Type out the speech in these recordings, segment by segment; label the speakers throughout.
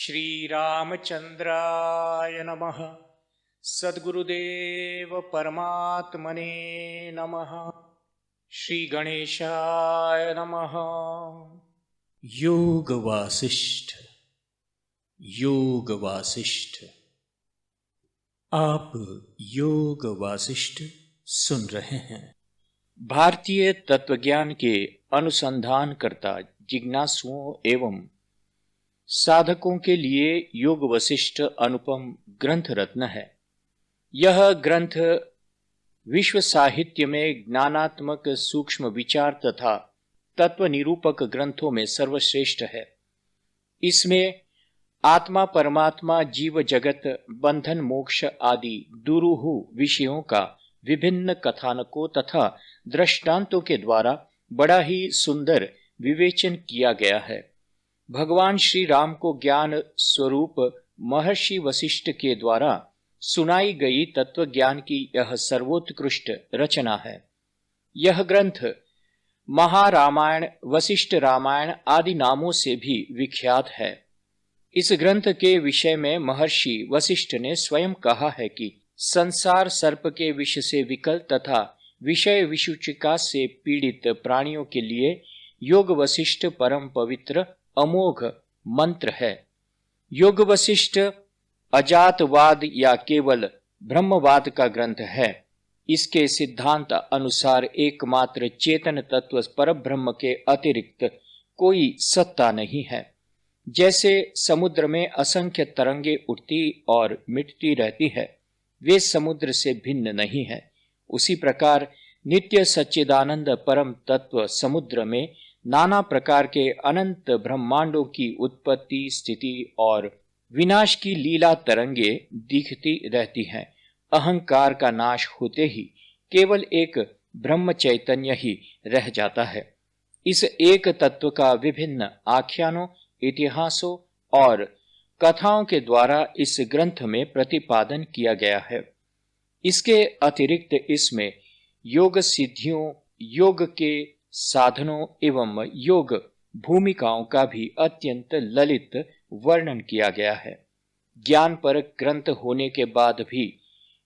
Speaker 1: श्री रामचंद्राय नमः। सद्गुरुदेव परमात्मने नमः। श्री गणेशाय नमः। योग वासिष्ठ, योग वासिष्ठ। आप योग वासिष्ठ सुन रहे हैं। भारतीय तत्वज्ञान के अनुसंधानकर्ता जिज्ञासुओं एवं साधकों के लिए योग वशिष्ठ अनुपम ग्रंथ रत्न है। यह ग्रंथ विश्व साहित्य में ज्ञानात्मक सूक्ष्म विचार तथा तत्व निरूपक ग्रंथों में सर्वश्रेष्ठ है। इसमें आत्मा, परमात्मा, जीव जगत, बंधन, मोक्ष आदि दुरूह विषयों का विभिन्न कथानकों तथा दृष्टांतों के द्वारा बड़ा ही सुंदर विवेचन किया गया है। भगवान श्री राम को ज्ञान स्वरूप महर्षि वशिष्ठ के द्वारा सुनाई गई तत्व ज्ञान की यह सर्वोत्कृष्ट रचना है। यह ग्रंथ महारामायण, वशिष्ठ रामायण आदि नामों से भी विख्यात है। इस ग्रंथ के विषय में महर्षि वशिष्ठ ने स्वयं कहा है कि संसार सर्प के विष से विकल तथा विषय विसूचिका से पीड़ित प्राणियों के लिए योग वशिष्ठ परम पवित्र अमोघ मंत्र है। योग वशिष्ठ अजातवाद या केवल ब्रह्मवाद का ग्रंथ है। इसके सिद्धांत अनुसार एकमात्र चेतन तत्व परब्रह्म के अतिरिक्त कोई सत्ता नहीं है। जैसे समुद्र में असंख्य तरंगे उठती और मिटती रहती है, वे समुद्र से भिन्न नहीं है। उसी प्रकार नित्य सच्चिदानंद परम तत्व समुद्र में नाना प्रकार के अनंत ब्रह्मांडों की उत्पत्ति, स्थिति और विनाश की लीला तरंगे दिखती रहती हैं। अहंकार का नाश होते ही केवल एक ब्रह्म चैतन्य ही रह जाता है। इस एक तत्व का विभिन्न आख्यानों, इतिहासों और कथाओं के द्वारा इस ग्रंथ में प्रतिपादन किया गया है। इसके अतिरिक्त इसमें योग सिद्धियों, योग के साधनों एवं योग भूमिकाओं का भी अत्यंत ललित वर्णन किया गया है। ज्ञान पर ग्रंथ होने के बाद भी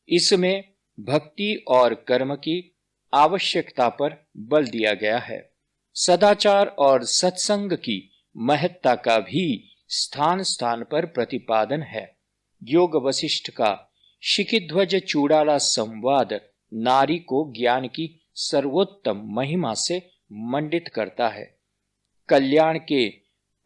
Speaker 1: इसमें भक्ति और कर्म की आवश्यकता पर बल दिया गया है। सदाचार और सत्संग की महत्ता का भी स्थान स्थान पर प्रतिपादन है। योग वशिष्ठ का शिखिध्वज चूड़ाला संवाद नारी को ज्ञान की सर्वोत्तम महिमा से मंडित करता है। कल्याण के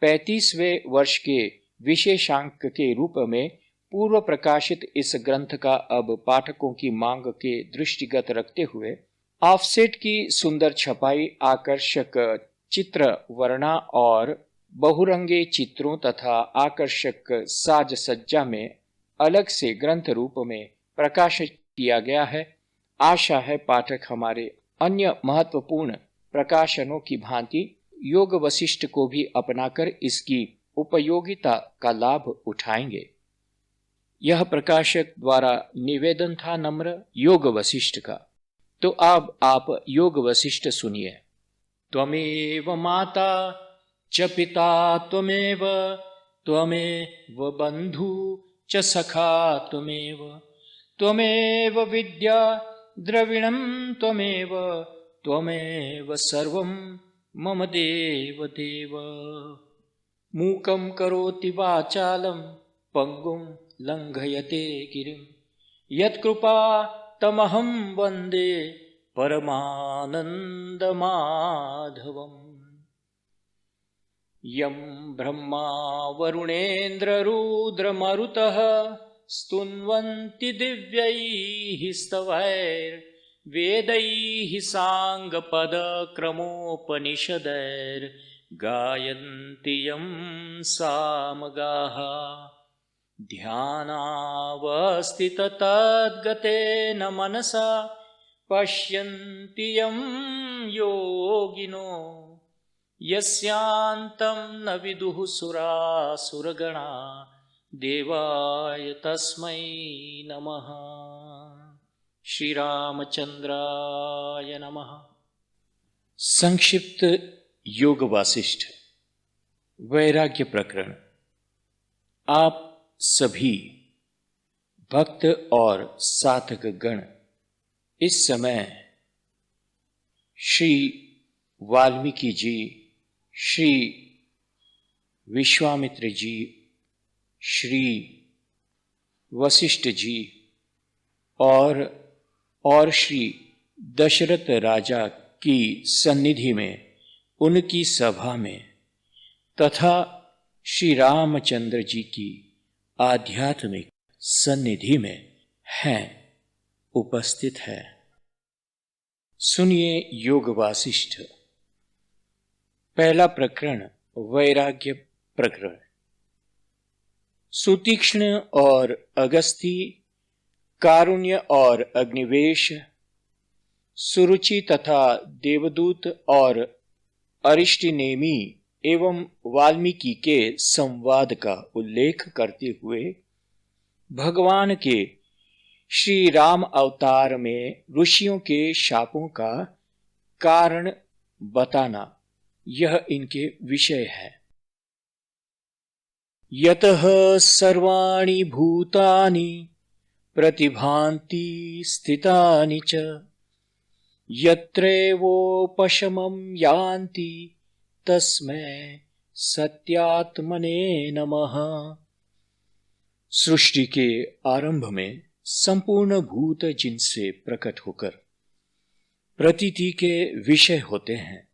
Speaker 1: 35वें वर्ष के विशेषांक के रूप में पूर्व प्रकाशित इस ग्रंथ का अब पाठकों की मांग के दृष्टिगत रखते हुए ऑफसेट की सुंदर छपाई, आकर्षक चित्र वर्णा और बहुरंगे चित्रों तथा आकर्षक साज सज्जा में अलग से ग्रंथ रूप में प्रकाशित किया गया है। आशा है पाठक हमारे अन्य महत्वपूर्ण प्रकाशनों की भांति योग वशिष्ठ को भी अपनाकर इसकी उपयोगिता का लाभ उठाएंगे। यह प्रकाशक द्वारा निवेदन था नम्र योग वशिष्ठ का। तो अब आप योग वशिष्ठ सुनिए। त्वमेव माता च पिता त्वमेव, त्वमेव बंधु च सखा त्वमेव, त्वमेव विद्या द्रविणं त्वमेव, त्वमेव सर्वं मम देव देव। मूकं करोति वाचालं पंगुं लंघयते गिरिं, यत्कृपा तमहं वन्दे परमानंद माधवम्। यं ब्रह्मा वरुणेन्द्र रुद्रमरुतः स्तुन्वन्ति दिव्यैः स्तवैर् वेदैः साङ्गपदक्रमोपनिषदैर्गायन्ति यं सामगाः। ध्यानावस्थिततद्गतेन मनसा पश्यन्ति यं योगिनो, यस्यान्तं न विदुः सुरासुरगणा देवाय तस्मै नमः। श्री रामचंद्राय नमः। संक्षिप्त योग वासिष्ठ वैराग्य प्रकरण। आप सभी भक्त और साधक गण इस समय श्री वाल्मीकि जी, श्री विश्वामित्र जी, श्री वशिष्ठ जी और श्री दशरथ राजा की सन्निधि में, उनकी सभा में तथा श्री रामचंद्र जी की आध्यात्मिक सन्निधि में हैं, उपस्थित है। सुनिए योग वासिष्ठ। पहला प्रकरण वैराग्य प्रकरण। सुतीक्ष्ण और अगस्ती, कारुण्य और अग्निवेश, सुरुचि तथा देवदूत और अरिष्टनेमी एवं वाल्मीकि के संवाद का उल्लेख करते हुए भगवान के श्री राम अवतार में ऋषियों के शापों का कारण बताना, यह इनके विषय है। यतः सर्वाणि भूतानि प्रतिभान्ति स्थितानि च यत्रैवोपशमं यान्ति तस्मै सत्यात्मने नमः। सृष्टि के आरंभ में संपूर्ण भूत जिनसे प्रकट होकर प्रतीति के विषय होते हैं,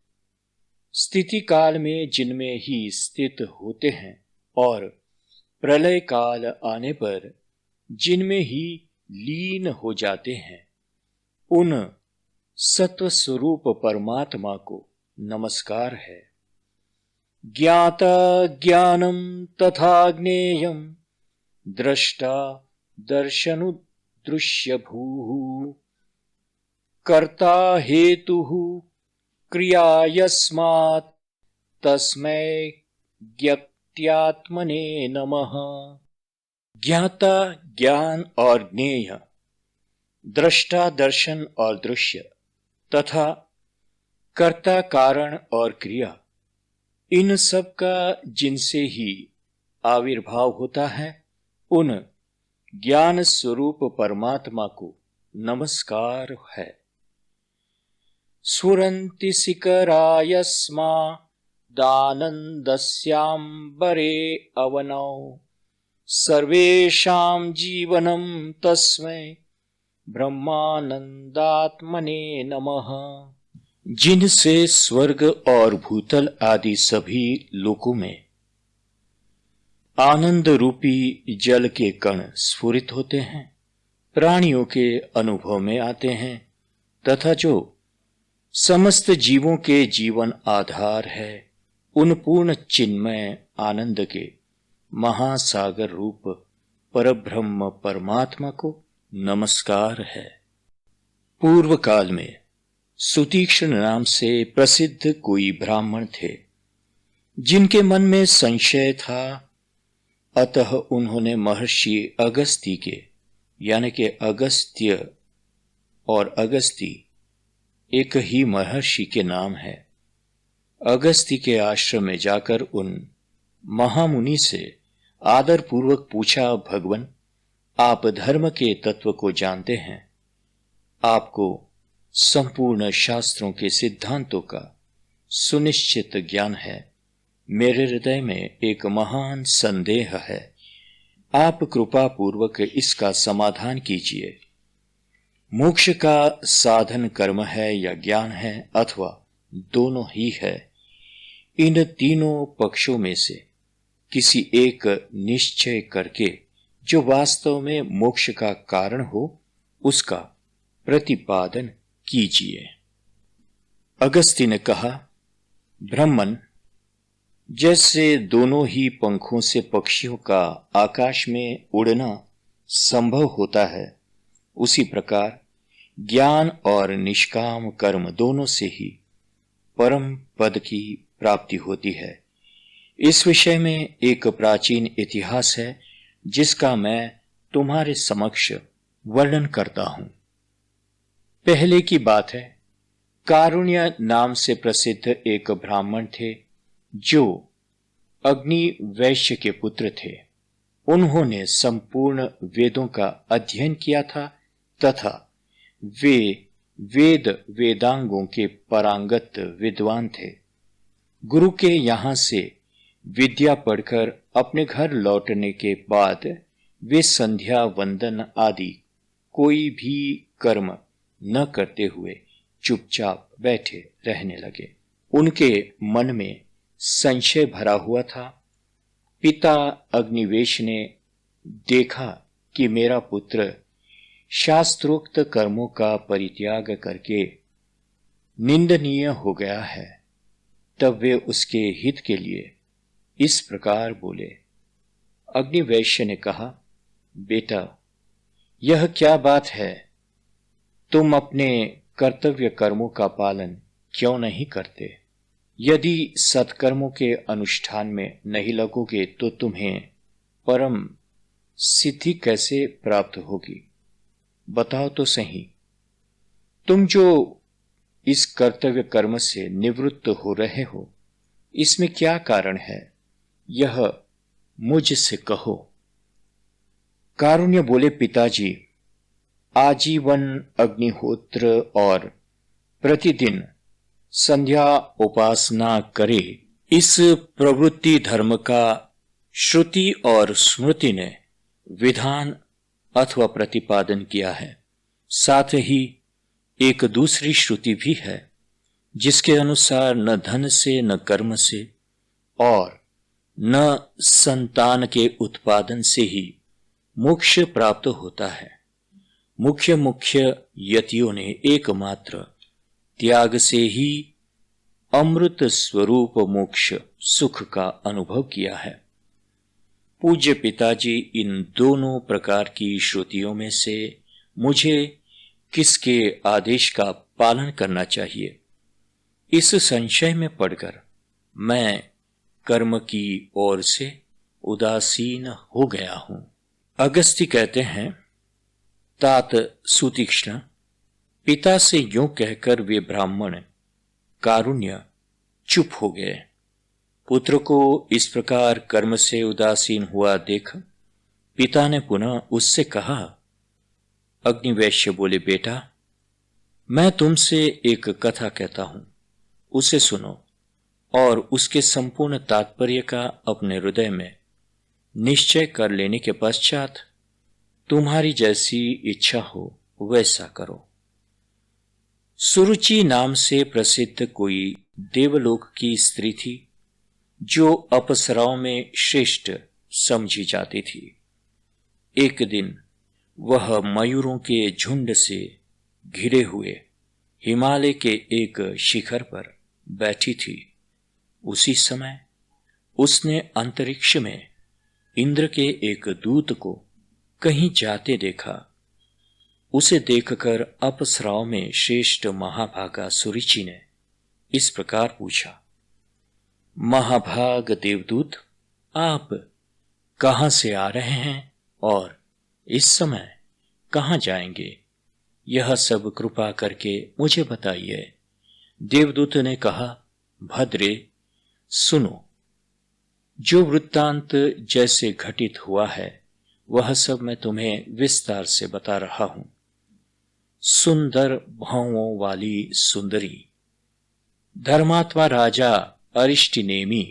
Speaker 1: स्थिति काल में जिनमें ही स्थित होते हैं और प्रलय काल आने पर जिनमें ही लीन हो जाते हैं, उन सत्व स्वरूप परमात्मा को नमस्कार है। ज्ञाता ज्ञानम तथा ज्ञेयम दृष्टा दर्शनु दृश्य भूः कर्ता हेतुः क्रिया यस्मात् तस्मै ज्ञप्त्यात्मने नमः। ज्ञाता ज्ञान और ज्ञेय, दृष्टा दर्शन और दृश्य तथा कर्ता कारण और क्रिया, इन सब का जिनसे ही आविर्भाव होता है, उन ज्ञान स्वरूप परमात्मा को नमस्कार है। स्फुरन्ति शिखरायस्मा दानन्दस्याम्बरे अवनौ सर्वेषां जीवनं तस्मै ब्रह्मानंदात्मने नमः। जिनसे स्वर्ग और भूतल आदि सभी लोकों में आनंद रूपी जल के कण स्फुरित होते हैं, प्राणियों के अनुभव में आते हैं तथा जो समस्त जीवों के जीवन आधार है, उन पूर्ण चिन्मय आनंद के महासागर रूप परब्रह्म परमात्मा को नमस्कार है। पूर्व काल में सुतीक्ष्ण नाम से प्रसिद्ध कोई ब्राह्मण थे, जिनके मन में संशय था। अतः उन्होंने महर्षि अगस्ती के, यानी कि अगस्त्य और अगस्ती एक ही महर्षि के नाम है, अगस्ती के आश्रम में जाकर उन महामुनि से आदर पूर्वक पूछा, भगवन, आप धर्म के तत्व को जानते हैं, आपको संपूर्ण शास्त्रों के सिद्धांतों का सुनिश्चित ज्ञान है। मेरे हृदय में एक महान संदेह है, आप कृपा पूर्वक इसका समाधान कीजिए। मोक्ष का साधन कर्म है या ज्ञान है अथवा दोनों ही है? इन तीनों पक्षों में से किसी एक निश्चय करके जो वास्तव में मोक्ष का कारण हो, उसका प्रतिपादन कीजिए। अगस्ती ने कहा, ब्राह्मण, जैसे दोनों ही पंखों से पक्षियों का आकाश में उड़ना संभव होता है, उसी प्रकार ज्ञान और निष्काम कर्म दोनों से ही परम पद की प्राप्ति होती है। इस विषय में एक प्राचीन इतिहास है, जिसका मैं तुम्हारे समक्ष वर्णन करता हूं। पहले की बात है, कारुण्य नाम से प्रसिद्ध एक ब्राह्मण थे, जो अग्नि वैश्य के पुत्र थे। उन्होंने संपूर्ण वेदों का अध्ययन किया था तथा वे वेद वेदांगों के पारंगत विद्वान थे। गुरु के यहाँ से विद्या पढ़कर अपने घर लौटने के बाद वे संध्या वंदन आदि कोई भी कर्म न करते हुए चुपचाप बैठे रहने लगे। उनके मन में संशय भरा हुआ था। पिता अग्निवेश ने देखा कि मेरा पुत्र शास्त्रोक्त कर्मों का परित्याग करके निंदनीय हो गया है, तब वे उसके हित के लिए इस प्रकार बोले। अग्निवेश्य ने कहा, बेटा, यह क्या बात है? तुम अपने कर्तव्य कर्मों का पालन क्यों नहीं करते? यदि सत्कर्मों के अनुष्ठान में नहीं लगोगे तो तुम्हें परम सिद्धि कैसे प्राप्त होगी? बताओ तो सही। तुम जो इस कर्तव्य कर्म से निवृत्त हो रहे हो, इसमें क्या कारण है? यह मुझसे कहो। कारुण्य बोले, पिताजी, आजीवन अग्निहोत्र और प्रतिदिन संध्या उपासना करे, इस प्रवृत्ति धर्म का श्रुति और स्मृति ने विधान अथवा प्रतिपादन किया है। साथ ही एक दूसरी श्रुति भी है जिसके अनुसार न धन से, न कर्म से और न संतान के उत्पादन से ही मोक्ष प्राप्त होता है। मुख्य यतियों ने एकमात्र त्याग से ही अमृत स्वरूप मोक्ष सुख का अनुभव किया है। पूज्य पिताजी, इन दोनों प्रकार की श्रुतियों में से मुझे किसके आदेश का पालन करना चाहिए? इस संशय में पड़कर मैं कर्म की ओर से उदासीन हो गया हूं। अगस्त्य कहते हैं, तात सुतीक्ष्ण, पिता से यूं कहकर वे ब्राह्मण कारुण्य चुप हो गए। पुत्र को इस प्रकार कर्म से उदासीन हुआ देख पिता ने पुनः उससे कहा। अग्निवेश्य बोले, बेटा, मैं तुमसे एक कथा कहता हूं, उसे सुनो और उसके संपूर्ण तात्पर्य का अपने हृदय में निश्चय कर लेने के पश्चात तुम्हारी जैसी इच्छा हो वैसा करो। सुरुचि नाम से प्रसिद्ध कोई देवलोक की स्त्री थी जो अप्सराओं में श्रेष्ठ समझी जाती थी। एक दिन वह मयूरों के झुंड से घिरे हुए हिमालय के एक शिखर पर बैठी थी। उसी समय उसने अंतरिक्ष में इंद्र के एक दूत को कहीं जाते देखा। उसे देखकर अप्सराओं में श्रेष्ठ महाभागा सुरुचि ने इस प्रकार पूछा, महाभाग देवदूत, आप कहां से आ रहे हैं और इस समय कहां जाएंगे? यह सब कृपा करके मुझे बताइए। देवदूत ने कहा, भद्रे, सुनो, जो वृत्तांत जैसे घटित हुआ है वह सब मैं तुम्हें विस्तार से बता रहा हूं। सुंदर भावों वाली सुंदरी धर्मात्मा राजा अरिष्टनेमी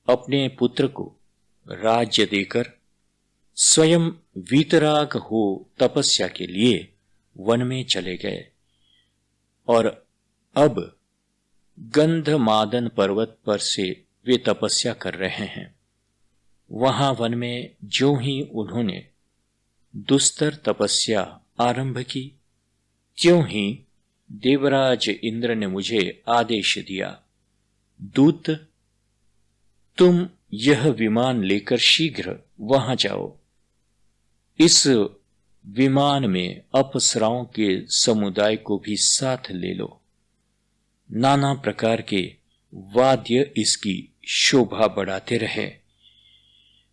Speaker 1: अपने पुत्र को राज्य देकर स्वयं वीतराग हो तपस्या के लिए वन में चले गए और अब गंधमादन पर्वत पर से वे तपस्या कर रहे हैं। वहां वन में जो ही उन्होंने दुस्तर तपस्या आरंभ की, त्यों ही देवराज इंद्र ने मुझे आदेश दिया, दूत, तुम यह विमान लेकर शीघ्र वहां जाओ। इस विमान में अप्सराओं के समुदाय को भी साथ ले लो। नाना प्रकार के वाद्य इसकी शोभा बढ़ाते रहे।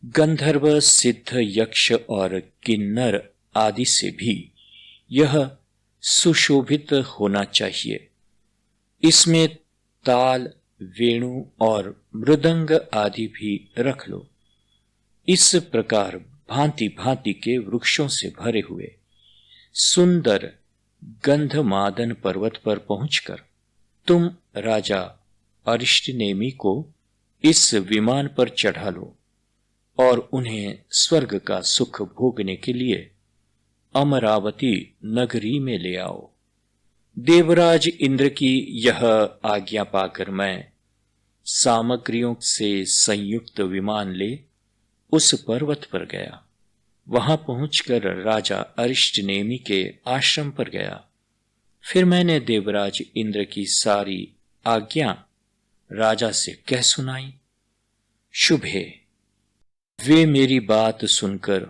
Speaker 1: गंधर्व, सिद्ध, यक्ष और किन्नर आदि से भी यह सुशोभित होना चाहिए। इसमें ताल, वेणु और मृदंग आदि भी रख लो। इस प्रकार भांति भांति के वृक्षों से भरे हुए सुंदर गंधमादन पर्वत पर पहुंचकर तुम राजा अरिष्टनेमी को इस विमान पर चढ़ा लो और उन्हें स्वर्ग का सुख भोगने के लिए अमरावती नगरी में ले आओ। देवराज इंद्र की यह आज्ञा पाकर मैं सामग्रियों से संयुक्त विमान ले उस पर्वत पर गया। वहां पहुंचकर राजा अरिष्टनेमी के आश्रम पर गया। फिर मैंने देवराज इंद्र की सारी आज्ञा राजा से कह सुनाई। शुभे वे मेरी बात सुनकर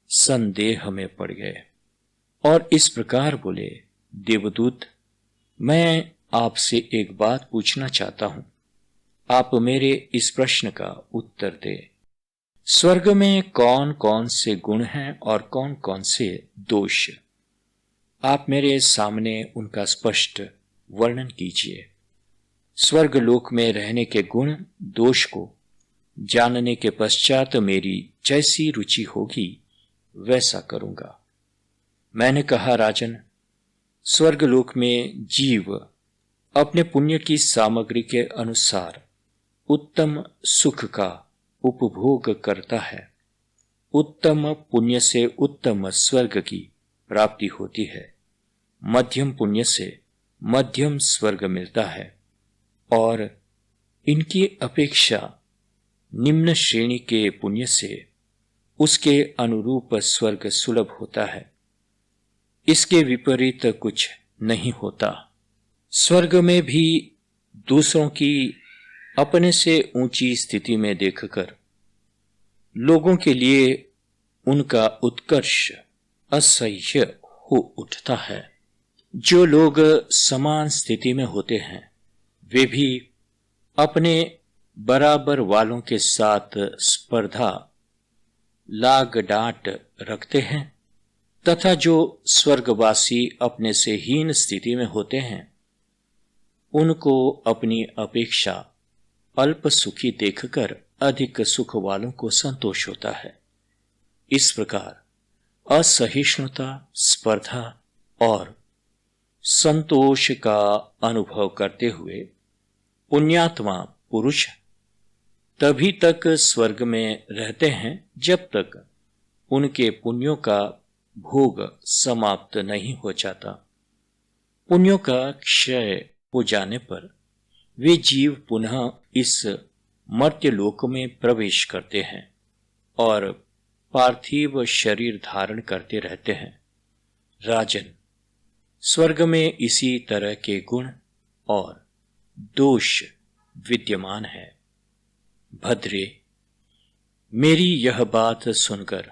Speaker 1: संदेह में पड़ गए और इस प्रकार बोले, देवदूत, मैं आपसे एक बात पूछना चाहता हूं, आप मेरे इस प्रश्न का उत्तर दे। स्वर्ग में कौन कौन से गुण हैं और कौन कौन से दोष? आप मेरे सामने उनका स्पष्ट वर्णन कीजिए। स्वर्ग लोक में रहने के गुण दोष को जानने के पश्चात मेरी जैसी रुचि होगी वैसा करूंगा। मैंने कहा, राजन, स्वर्गलोक में जीव अपने पुण्य की सामग्री के अनुसार उत्तम सुख का उपभोग करता है। उत्तम पुण्य से उत्तम स्वर्ग की प्राप्ति होती है। मध्यम पुण्य से मध्यम स्वर्ग मिलता है और इनकी अपेक्षा निम्न श्रेणी के पुण्य से उसके अनुरूप स्वर्ग सुलभ होता है। इसके विपरीत कुछ नहीं होता। स्वर्ग में भी दूसरों की अपने से ऊंची स्थिति में देखकर लोगों के लिए उनका उत्कर्ष असह्य हो उठता है। जो लोग समान स्थिति में होते हैं वे भी अपने बराबर वालों के साथ स्पर्धा लाग डांट रखते हैं तथा जो स्वर्गवासी अपने से हीन स्थिति में होते हैं उनको अपनी अपेक्षा अल्प सुखी देखकर अधिक सुख वालों को संतोष होता है। इस प्रकार असहिष्णुता, स्पर्धा और संतोष का अनुभव करते हुए पुण्यात्मा पुरुष तभी तक स्वर्ग में रहते हैं जब तक उनके पुण्यों का भोग समाप्त नहीं हो जाता। पुण्यों का क्षय हो जाने पर वे जीव पुनः इस मर्त्यलोक में प्रवेश करते हैं और पार्थिव शरीर धारण करते रहते हैं। राजन, स्वर्ग में इसी तरह के गुण और दोष विद्यमान है। भद्रे, मेरी यह बात सुनकर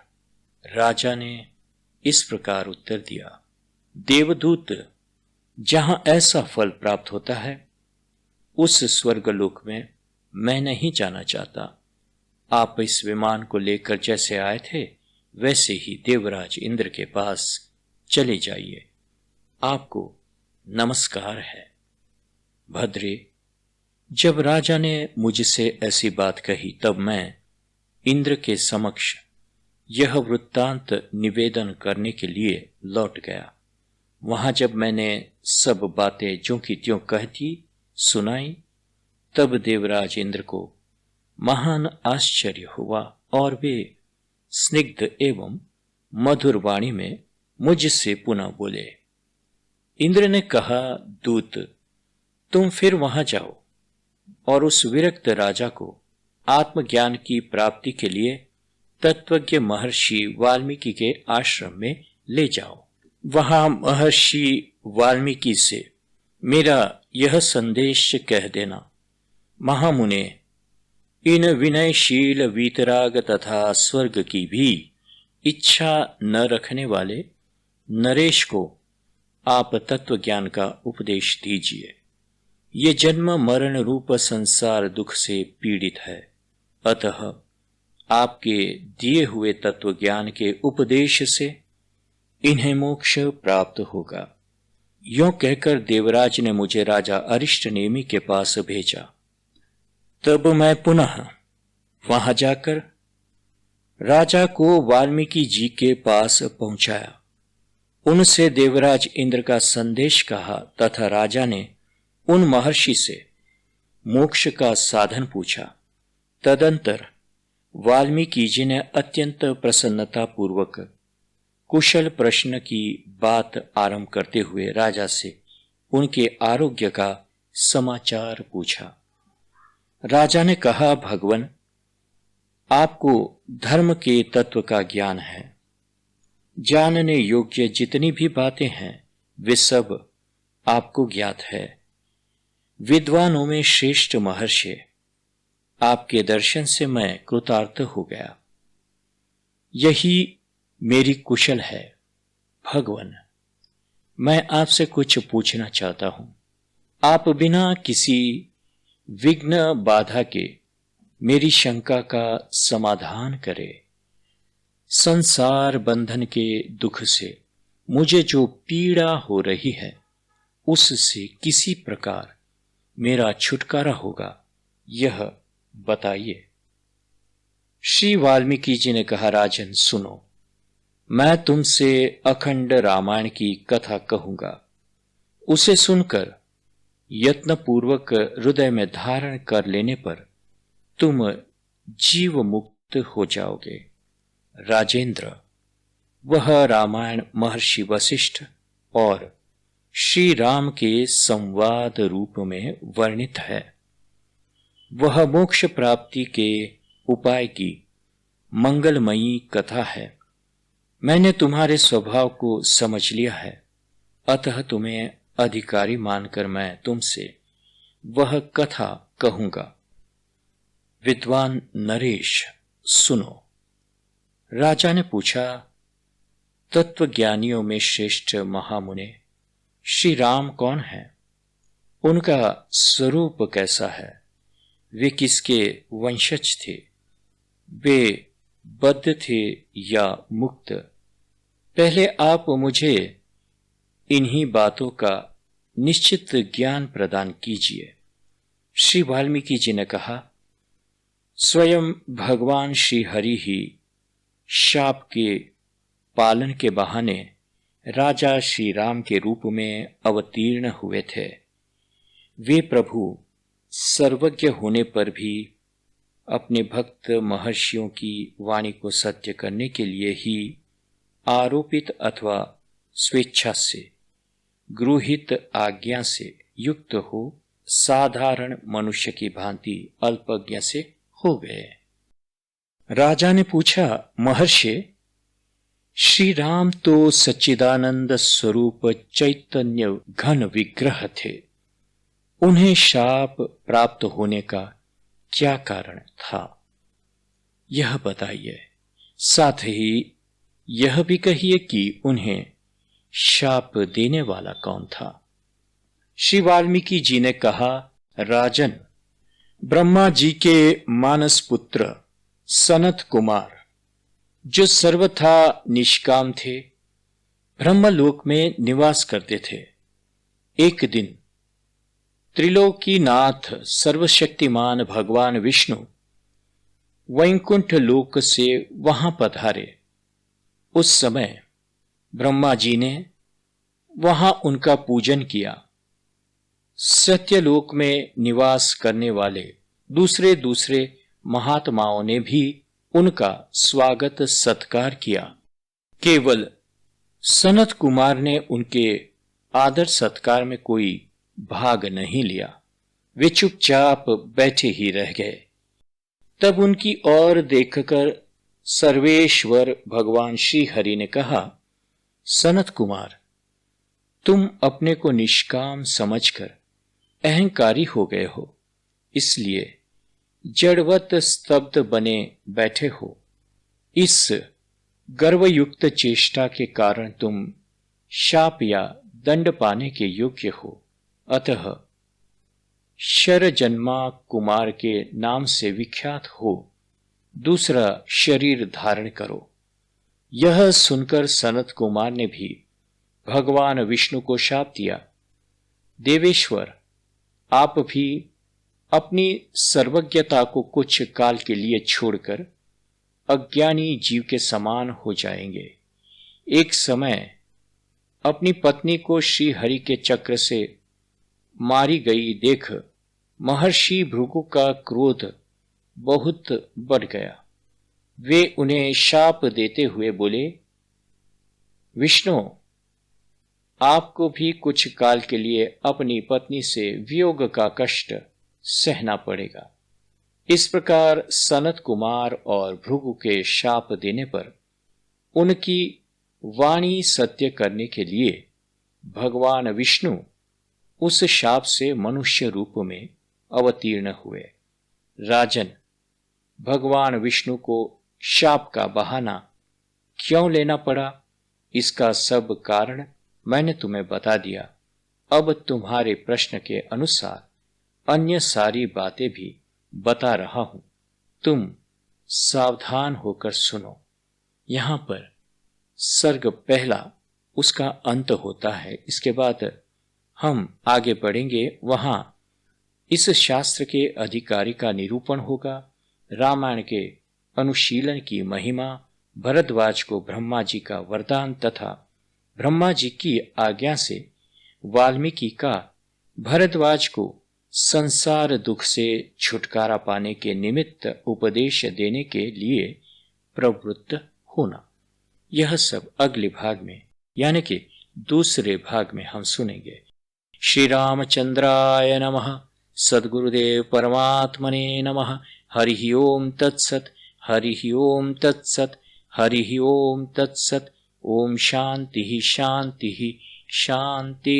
Speaker 1: राजा ने इस प्रकार उत्तर दिया, देवदूत, जहां ऐसा फल प्राप्त होता है उस स्वर्गलोक में मैं नहीं जाना चाहता। आप इस विमान को लेकर जैसे आए थे वैसे ही देवराज इंद्र के पास चले जाइए। आपको नमस्कार है। भद्रे, जब राजा ने मुझसे ऐसी बात कही तब मैं इंद्र के समक्ष यह वृत्तांत निवेदन करने के लिए लौट गया। वहां जब मैंने सब बातें ज्यों की त्यों कह दी सुनाई तब देवराज इंद्र को महान आश्चर्य हुआ और वे स्निग्ध एवं मधुर वाणी में मुझसे पुनः बोले। इंद्र ने कहा, दूत, तुम फिर वहां जाओ और उस विरक्त राजा को आत्मज्ञान की प्राप्ति के लिए तत्वज्ञ महर्षि वाल्मीकि के आश्रम में ले जाओ। वहां महर्षि वाल्मीकि से मेरा यह संदेश कह देना, महामुने, इन विनयशील वीतराग तथा स्वर्ग की भी इच्छा न रखने वाले नरेश को आप तत्व ज्ञान का उपदेश दीजिए। ये जन्म मरण रूप संसार दुख से पीड़ित है, अतः आपके दिए हुए तत्व ज्ञान के उपदेश से इन्हें मोक्ष प्राप्त होगा। यों कहकर देवराज ने मुझे राजा अरिष्टनेमी के पास भेजा। तब मैं पुनः वहां जाकर राजा को वाल्मीकि जी के पास पहुंचाया, उनसे देवराज इंद्र का संदेश कहा तथा राजा ने उन महर्षि से मोक्ष का साधन पूछा। तदंतर वाल्मीकि जी ने अत्यंत प्रसन्नता पूर्वक कुशल प्रश्न की बात आरंभ करते हुए राजा से उनके आरोग्य का समाचार पूछा। राजा ने कहा, भगवन, आपको धर्म के तत्व का ज्ञान है। जानने योग्य जितनी भी बातें हैं वे सब आपको ज्ञात है। विद्वानों में श्रेष्ठ महर्षि, आपके दर्शन से मैं कृतार्थ हो गया। यही मेरी कुशल है। भगवन, मैं आपसे कुछ पूछना चाहता हूं। आप बिना किसी विघ्न बाधा के मेरी शंका का समाधान करें। संसार बंधन के दुख से मुझे जो पीड़ा हो रही है उससे किसी प्रकार मेरा छुटकारा होगा, यह बताइए। श्री वाल्मीकि जी ने कहा, राजन सुनो, मैं तुमसे अखंड रामायण की कथा कहूंगा। उसे सुनकर यत्नपूर्वक हृदय में धारण कर लेने पर तुम जीव मुक्त हो जाओगे। राजेंद्र, वह रामायण महर्षि वशिष्ठ और श्री राम के संवाद रूप में वर्णित है। वह मोक्ष प्राप्ति के उपाय की मंगलमयी कथा है। मैंने तुम्हारे स्वभाव को समझ लिया है, अतः तुम्हें अधिकारी मानकर मैं तुमसे वह कथा कहूंगा। विद्वान नरेश, सुनो। राजा ने पूछा, तत्वज्ञानियों में श्रेष्ठ महामुने श्री राम कौन है? उनका स्वरूप कैसा है? वे किसके वंशज थे? वे बद्ध थे या मुक्त? पहले आप मुझे इन्हीं बातों का निश्चित ज्ञान प्रदान कीजिए। श्री वाल्मीकि जी ने कहा, स्वयं भगवान श्री हरि ही शाप के पालन के बहाने राजा श्री राम के रूप में अवतीर्ण हुए थे। वे प्रभु सर्वज्ञ होने पर भी अपने भक्त महर्षियों की वाणी को सत्य करने के लिए ही आरोपित अथवा स्वेच्छा से गृहीत आज्ञा से युक्त हो साधारण मनुष्य की भांति अल्पज्ञ से हो गए। राजा ने पूछा, महर्षि, श्री राम तो सच्चिदानंद स्वरूप चैतन्य घन विग्रह थे। उन्हें शाप प्राप्त होने का क्या कारण था, यह बताइए। साथ ही यह भी कहिए कि उन्हें शाप देने वाला कौन था। श्री वाल्मीकि जी ने कहा, राजन, ब्रह्मा जी के मानस पुत्र सनत कुमार, जो सर्वथा निष्काम थे, ब्रह्मलोक में निवास करते थे। एक दिन त्रिलोकीनाथ सर्वशक्तिमान भगवान विष्णु वैकुंठ लोक से वहां पधारे। उस समय ब्रह्मा जी ने वहां उनका पूजन किया। सत्यलोक में निवास करने वाले दूसरे दूसरे महात्माओं ने भी उनका स्वागत सत्कार किया। केवल सनत कुमार ने उनके आदर सत्कार में कोई भाग नहीं लिया। वे चुपचाप बैठे ही रह गए। तब उनकी ओर देखकर सर्वेश्वर भगवान श्री हरि ने कहा, सनत कुमार, तुम अपने को निष्काम समझकर अहंकारी हो गए हो, इसलिए जड़वत स्तब्ध बने बैठे हो। इस गर्वयुक्त चेष्टा के कारण तुम शाप या दंड पाने के योग्य हो। अतः शरजन्मा कुमार के नाम से विख्यात हो दूसरा शरीर धारण करो। यह सुनकर सनत कुमार ने भी भगवान विष्णु को शाप दिया, देवेश्वर, आप भी अपनी सर्वज्ञता को कुछ काल के लिए छोड़कर अज्ञानी जीव के समान हो जाएंगे। एक समय अपनी पत्नी को श्री हरि के चक्र से मारी गई देख महर्षि भृगु का क्रोध बहुत बढ़ गया। वे उन्हें शाप देते हुए बोले, विष्णु, आपको भी कुछ काल के लिए अपनी पत्नी से वियोग का कष्ट सहना पड़ेगा। इस प्रकार सनत कुमार और भृगु के शाप देने पर उनकी वाणी सत्य करने के लिए भगवान विष्णु उस शाप से मनुष्य रूप में अवतीर्ण हुए। राजन, भगवान विष्णु को शाप का बहाना क्यों लेना पड़ा, इसका सब कारण मैंने तुम्हें बता दिया। अब तुम्हारे प्रश्न के अनुसार अन्य सारी बातें भी बता रहा हूं, तुम सावधान होकर सुनो। यहां पर सर्ग पहला, उसका अंत होता है। इसके बाद हम आगे बढ़ेंगे, वहां इस शास्त्र के अधिकारी का निरूपण होगा। रामायण के अनुशीलन की महिमा, भरद्वाज को ब्रह्मा जी का वरदान तथा ब्रह्मा जी की आज्ञा से वाल्मीकि का भरद्वाज को संसार दुख से छुटकारा पाने के निमित्त उपदेश देने के लिए प्रवृत्त होना, यह सब अगले भाग में यानी कि दूसरे भाग में हम सुनेंगे। श्री रामचंद्राय नमः। सद्गुरुदेव परमात्मने नमः। हरि ओम तत्सत। हरि ओम तत्सत। हरि ओम तत्सत। ओम शांति शांति शांति।